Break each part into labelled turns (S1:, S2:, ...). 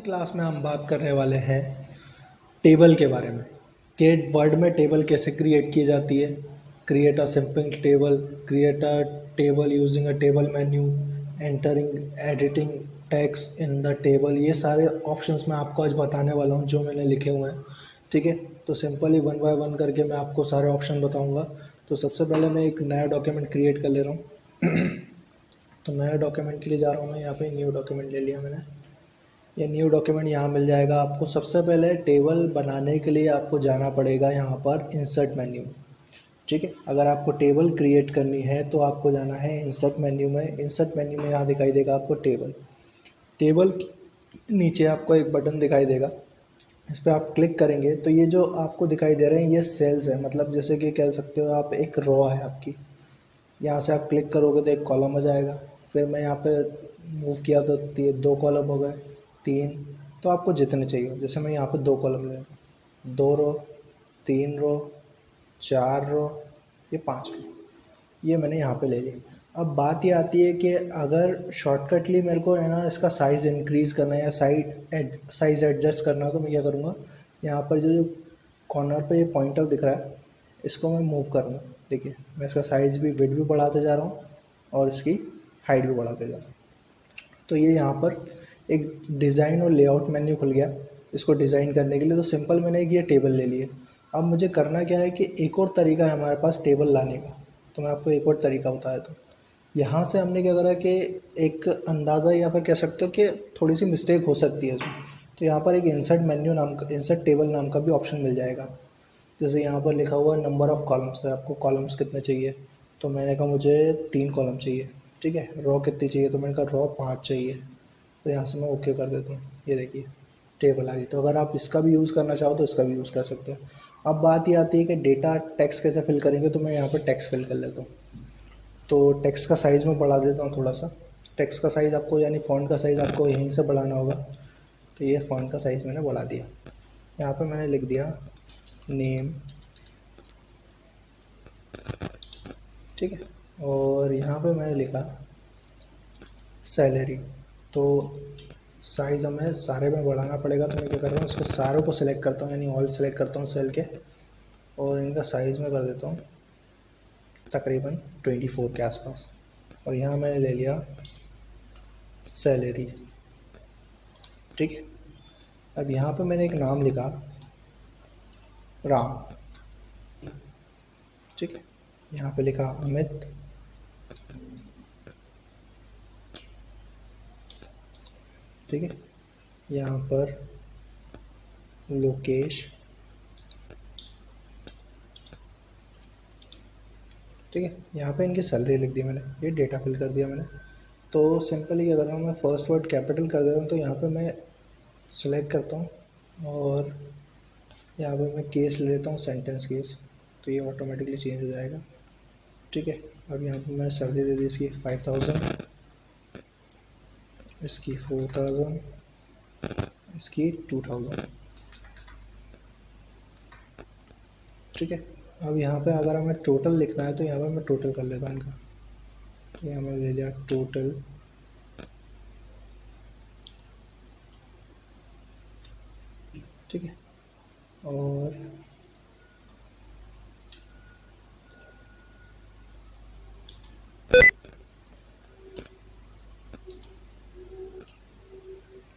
S1: Class में हम बात करने वाले हैं टेबल के बारे में कि वर्ड में टेबल कैसे क्रिएट की जाती है। Create a simple table, create a table using a table menu, entering editing text in the table. ये सारे ऑप्शंस मैं आपको आज बताने वाला हूँ जो मैंने लिखे हुए हैं। ठीक है, तो सिंपली वन बाय वन करके मैं आपको सारे ऑप्शन बताऊँगा। तो सबसे पहले मैं एक नया डॉक्यूमेंट क्रिएट कर ले रहा हूँ। तो नया डॉक्यूमेंट के लिए जा रहा हूँ मैं। यहाँ पे न्यू डॉक्यूमेंट ले लिया मैंने। ये न्यू डॉक्यूमेंट यहाँ मिल जाएगा आपको। सबसे पहले टेबल बनाने के लिए आपको जाना पड़ेगा यहाँ पर इंसर्ट मेन्यू। ठीक है, अगर आपको टेबल क्रिएट करनी है तो आपको जाना है इंसर्ट मेन्यू में। इंसर्ट मेन्यू में यहाँ दिखाई देगा आपको टेबल। टेबल के नीचे आपको एक बटन दिखाई देगा, इस पर आप क्लिक करेंगे तो ये जो आपको दिखाई दे रहे हैं ये सेल्स है। मतलब जैसे कि कह सकते हो आप एक रो है आपकी, यहाँ से आप क्लिक करोगे तो एक कॉलम आ जाएगा। फिर मैं यहाँ पे मूव किया तो दो कॉलम हो गए, तीन। तो आपको जितने चाहिए, जैसे मैं यहाँ पे दो कॉलम ले रहा हूँ, 2 रो, 3 रो, 4 रो, ये 5 रो, ये मैंने यहाँ पे ले ली। अब बात ये आती है कि अगर शॉर्टकटली मेरे को है ना इसका साइज़ इंक्रीज़ करना है या साइज़ एडजस्ट करना है तो मैं क्या करूँगा, यहाँ पर जो कॉर्नर पे ये पॉइंटर दिख रहा है इसको मैं मूव करूँगा। देखिए मैं इसका साइज़ भी, विड्थ भी बढ़ाते जा रहा हूँ और इसकी हाइट भी बढ़ाते जा रहा हूँ। तो ये यहाँ पर एक डिज़ाइन और लेआउट मेन्यू खुल गया इसको डिज़ाइन करने के लिए। तो सिंपल मैंने एक ये टेबल ले लिए। अब मुझे करना क्या है कि एक और तरीका है हमारे पास टेबल लाने का। तो मैं आपको एक और तरीका बताया। तो यहाँ से हमने क्या करा कि एक अंदाज़ा या फिर कह सकते हो कि थोड़ी सी मिस्टेक हो सकती है इसमें। तो यहाँ पर एक इंसर्ट मेन्यू नाम का, इंसर्ट टेबल नाम का भी ऑप्शन मिल जाएगा। जैसे यहाँ पर लिखा हुआ है नंबर ऑफ़ कॉलम्स, तो आपको कॉलम्स कितने चाहिए। तो मैंने कहा मुझे 3 कॉलम चाहिए। ठीक है, रो कितनी चाहिए, तो मैंने कहा रो 5 चाहिए। तो यहाँ से मैं ओके कर देता हूँ। ये देखिए टेबल आ गई। तो अगर आप इसका भी यूज़ करना चाहो तो इसका भी यूज़ कर सकते हो। अब बात ये आती है कि डेटा टेक्स्ट कैसे फिल करेंगे। तो मैं यहाँ पर टेक्स्ट फिल कर लेता हूँ। तो टेक्स्ट का साइज़ मैं बढ़ा देता हूँ थोड़ा सा। टेक्स्ट का साइज़ आपको यानी फ़ॉन्ट का साइज़ आपको यहीं से बढ़ाना होगा। तो ये फ़ॉन्ट का साइज़ मैंने बढ़ा दिया। यहाँ पर मैंने लिख दिया नेम। ठीक है, और यहाँ पे मैंने लिखा सैलरी। तो साइज़ हमें सारे में बढ़ाना पड़ेगा। तो मैं क्या कर रहा हूँ, इसको सारों को सिलेक्ट करता हूँ, यानी ऑल सेलेक्ट करता हूँ सेल के, और इनका साइज़ में कर देता हूँ तकरीबन 24 के आसपास। और यहाँ मैंने ले लिया सैलरी। ठीक है, अब यहाँ पे मैंने एक नाम लिखा राम। ठीक है, यहाँ पे लिखा अमित। ठीक है, यहाँ पर लोकेश। ठीक है, यहाँ पे इनकी सैलरी लिख दी मैंने, ये डेटा फिल कर दिया मैंने। तो सिंपली क्या कर रहा हूँ मैं, फर्स्ट वर्ड कैपिटल कर देता हूँ। तो यहाँ पे मैं सेलेक्ट करता हूँ और यहाँ पे मैं केस ले लेता हूँ, सेंटेंस केस। तो ये ऑटोमेटिकली चेंज हो जाएगा। ठीक है, अब यहाँ पे मैं सैलरी दे दी इसकी 5000, इसकी 4000, इसकी 2000। ठीक है, अब यहाँ पे अगर हमें टोटल लिखना है तो यहाँ पे मैं टोटल कर लेता हूँ इनका। तो यहाँ मैंने ले लिया टोटल। ठीक है, और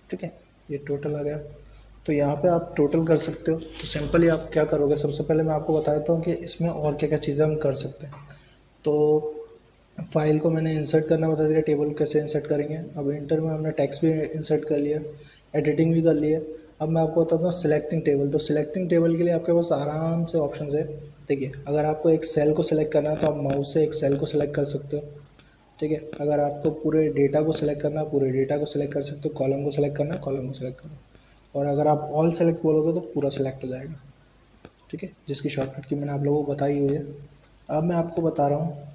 S1: ठीक है, ये टोटल आ गया। तो यहाँ पे आप टोटल कर सकते हो। तो सिंपली आप क्या करोगे, सबसे पहले मैं आपको बता देता हूँ कि इसमें और क्या क्या चीज़ें हम कर सकते हैं। तो फाइल को मैंने इंसर्ट करना बता दिया, टेबल कैसे इंसर्ट करेंगे। अब इंटर में हमने टेक्स्ट भी इंसर्ट कर लिया, एडिटिंग भी कर लिया। अब मैं आपको बताता हूँ सिलेक्टिंग टेबल। तो सिलेक्टिंग टेबल के लिए आपके पास आराम से ऑप्शन है। देखिए, अगर आपको एक सेल को सिलेक्ट करना है तो आप माउस से एक सेल को सिलेक्ट कर सकते हो। ठीक है, अगर आपको पूरे डेटा को सिलेक्ट करना है, पूरे डेटा को सिलेक्ट कर सकते हो। कॉलम को सिलेक्ट करना है, कॉलम को सिलेक्ट करो। और अगर आप ऑल सेलेक्ट बोलोगे तो पूरा सिलेक्ट हो जाएगा। ठीक है, जिसकी शॉर्टकट की मैंने आप लोगों को बताई हुई है। अब मैं आपको बता रहा हूँ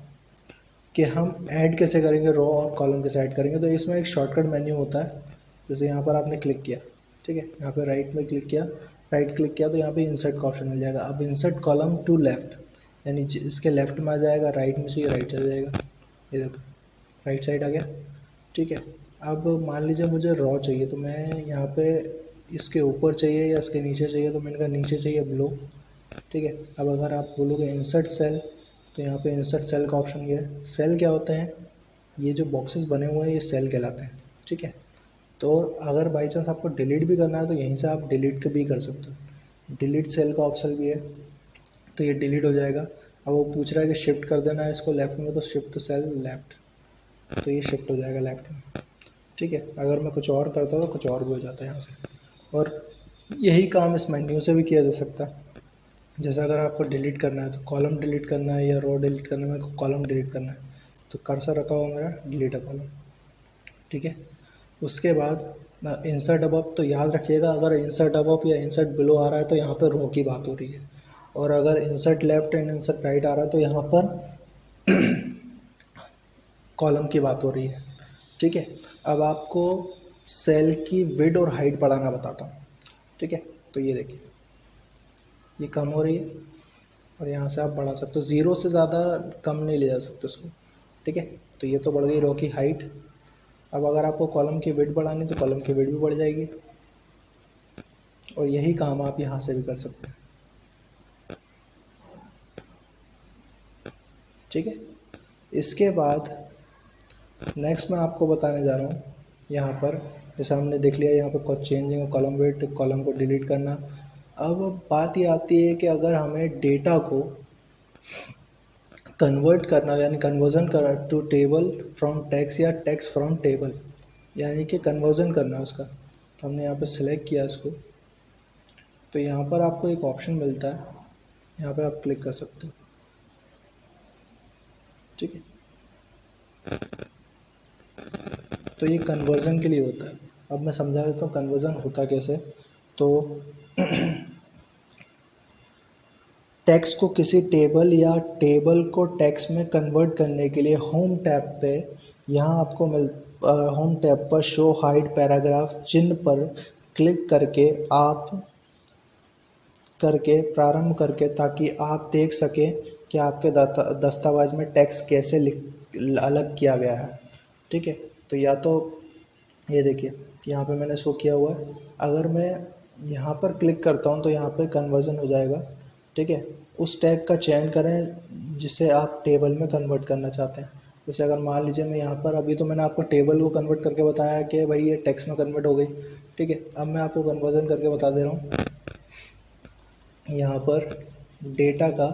S1: कि हम ऐड कैसे करेंगे, रो और कॉलम कैसे ऐड करेंगे। तो इसमें एक शॉर्टकट मेन्यू होता है। जैसे यहाँ पर आपने क्लिक किया, ठीक है, यहाँ पे राइट में क्लिक किया, राइट क्लिक किया तो यहाँ पे इंसर्ट का ऑप्शन मिल जाएगा। अब इंसर्ट कॉलम टू लेफ्ट, यानी इसके लेफ्ट में आ जाएगा, राइट में से राइट आ जाएगा। ये देखो राइट साइड आ गया। ठीक है, अब मान लीजिए मुझे रॉ चाहिए, तो मैं यहाँ पे इसके ऊपर चाहिए या इसके नीचे चाहिए, तो मैंने कहा नीचे चाहिए ब्लो। ठीक है, अब अगर आप बोलोगे इंसर्ट सेल, तो यहाँ पे इंसर्ट सेल का ऑप्शन गया है। सेल क्या होते हैं, ये जो बॉक्सेस बने हुए हैं ये सेल कहलाते हैं। ठीक है, तो अगर बाई चांस आपको डिलीट भी करना है तो यहीं से आप डिलीट भी कर सकते हो, डिलीट सेल का ऑप्शन भी है, तो ये डिलीट हो जाएगा। अब वो पूछ रहा है कि शिफ्ट कर देना है इसको लेफ़्ट में, तो शिफ्ट सेल लेफ़्ट, तो ये शिफ्ट हो जाएगा लेफ़्ट में। ठीक है, अगर मैं कुछ और करता हूँ तो कुछ और भी हो जाता है यहाँ से। और यही काम इस मेन्यू से भी किया जा सकता है। जैसे अगर आपको डिलीट करना है, तो कॉलम डिलीट करना है या रो डिलीट करना है, मेरे को कॉलम डिलीट करना है, तो कर्सर रखा हुआ मेरा डिलीट अ कॉलम। ठीक है, उसके बाद इंसर्ट अबव, तो याद रखिएगा अगर इंसर्ट अबव या इंसर्ट बिलो आ रहा है तो यहाँ पर रो की बात हो रही है, और अगर insert left end insert right आ रहा है तो यहाँ पर कॉलम की बात हो रही है। ठीक है, अब आपको सेल की विड्थ और हाइट बढ़ाना बताता हूँ। ठीक है, तो ये देखिए ये कम हो रही है, और यहाँ से आप बढ़ा सकते हो, ज़ीरो से ज़्यादा कम नहीं ले जा सकते उसको। ठीक है, तो ये तो बढ़ गई रो की हाइट। अब अगर आपको कॉलम की विड्थ बढ़ानी तो कॉलम की विड्थ भी बढ़ जाएगी, और यही काम आप यहाँ से भी कर सकते हैं। ठीक है, इसके बाद नेक्स्ट मैं आपको बताने जा रहा हूँ, यहाँ पर जैसे हमने देख लिया यहाँ पर चेंजिंग कॉलम वेट, कॉलम को डिलीट करना। अब बात ये आती है कि अगर हमें डेटा को कन्वर्ट करना, यानी कन्वर्जन करना टू टेबल फ्रॉम टेक्स्ट या टेक्स्ट फ्रॉम टेबल, यानी कि कन्वर्जन करना उसका, तो हमने यहाँ पर सिलेक्ट किया इसको, तो यहाँ पर आपको एक ऑप्शन मिलता है, यहाँ पे आप क्लिक कर सकते हो। ठीक है, तो ये कन्वर्जन के लिए होता है। अब मैं समझा देता हूँ कन्वर्जन होता कैसे। तो टेक्स्ट को किसी टेबल या टेबल को टेक्स्ट में कन्वर्ट करने के लिए होम टैब पे यहाँ आपको होम टैब पर शो हाइड पैराग्राफ चिन्ह पर क्लिक करके प्रारंभ करके, ताकि आप देख सकें कि आपके दस्तावेज में टेक्स्ट कैसे अलग किया गया है। ठीक है, तो या तो ये देखिए यहाँ पे मैंने शो किया हुआ है, अगर मैं यहाँ पर क्लिक करता हूँ तो यहाँ पे कन्वर्जन हो जाएगा। ठीक है, उस टैग का चयन करें जिसे आप टेबल में कन्वर्ट करना चाहते हैं। जैसे अगर मान लीजिए मैं यहाँ पर, अभी तो मैंने आपको टेबल को कन्वर्ट करके बताया कि भाई ये टेक्स्ट में कन्वर्ट हो गई। ठीक है, अब मैं आपको कन्वर्जन करके बता दे रहा हूँ, यहाँ पर डेटा का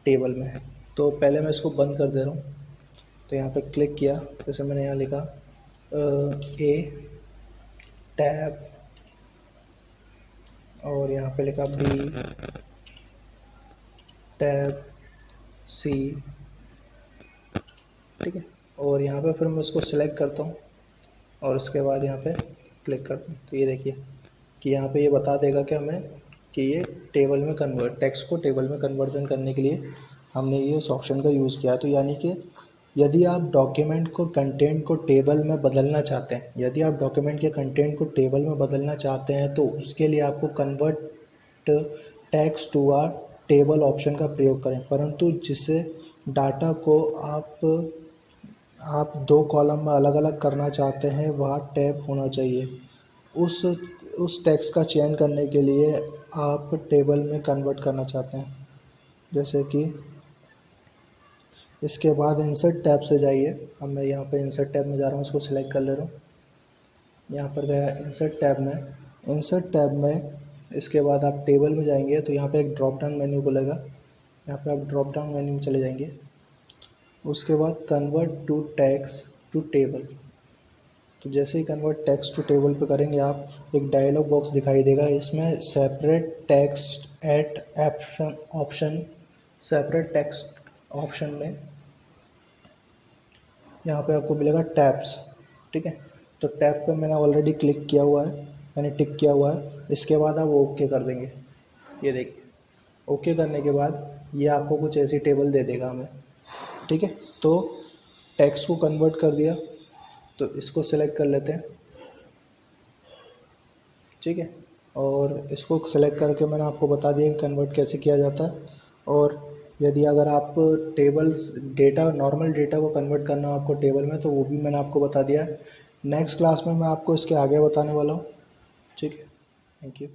S1: टेबल में है, तो पहले मैं इसको बंद कर दे रहा हूँ। तो यहाँ पे क्लिक किया, जैसे मैंने यहाँ लिखा ए टैब, और यहाँ पे लिखा बी टैब सी। ठीक है, और यहाँ पे फिर मैं उसको सिलेक्ट करता हूँ और उसके बाद यहाँ पे क्लिक करता हूँ, तो ये देखिए कि यहाँ पे ये बता देगा कि हमें कि ये टेबल में टेक्स्ट को टेबल में कन्वर्जन करने के लिए हमने ये उस ऑप्शन का यूज़ किया। तो यानी कि यदि आप डॉक्यूमेंट को कंटेंट को टेबल में बदलना चाहते हैं, यदि आप डॉक्यूमेंट के कंटेंट को टेबल में बदलना चाहते हैं, तो उसके लिए आपको convert text to a table option का प्रयोग करें। परंतु जिसे डाटा को आप दो कॉलम में अलग अलग करना चाहते हैं वह टैब होना चाहिए। उस टेक्स्ट का चयन करने के लिए आप टेबल में कन्वर्ट करना चाहते हैं, जैसे कि इसके बाद इंसर्ट टैब से जाइए। अब मैं यहाँ पे इंसर्ट टैब में जा रहा हूँ, उसको सिलेक्ट कर ले रहा हूँ, यहाँ पर गया इंसर्ट टैब में। इंसर्ट टैब में इसके बाद आप टेबल में जाएंगे तो यहाँ पे एक ड्रॉप डाउन मेन्यू खुलेगा, यहाँ पे आप ड्रॉप डाउन मेन्यू में चले जाएंगे। उसके बाद convert to text to table, तो जैसे ही कन्वर्ट टेक्स्ट टू टेबल पे करेंगे आप, एक डायलॉग बॉक्स दिखाई देगा, इसमें separate text at option separate text option में यहाँ पे आपको मिलेगा टैब्स। ठीक है, तो टैब पे मैंने ऑलरेडी क्लिक किया हुआ है, यानी टिक किया हुआ है। इसके बाद आप ओके कर देंगे, ये देखिए ओके करने के बाद ये आपको कुछ ऐसी टेबल दे देगा हमें। ठीक है, तो टेक्स्ट को कन्वर्ट कर दिया, तो इसको सेलेक्ट कर लेते हैं। ठीक है, और इसको सेलेक्ट करके मैंने आपको बता दिया कि कन्वर्ट कैसे किया जाता है। और यदि अगर आप टेबल्स डेटा नॉर्मल डेटा को कन्वर्ट करना हो आपको टेबल में, तो वो भी मैंने आपको बता दिया है नेक्स्ट क्लास में मैं आपको इसके आगे बताने वाला हूँ। ठीक है, थैंक यू।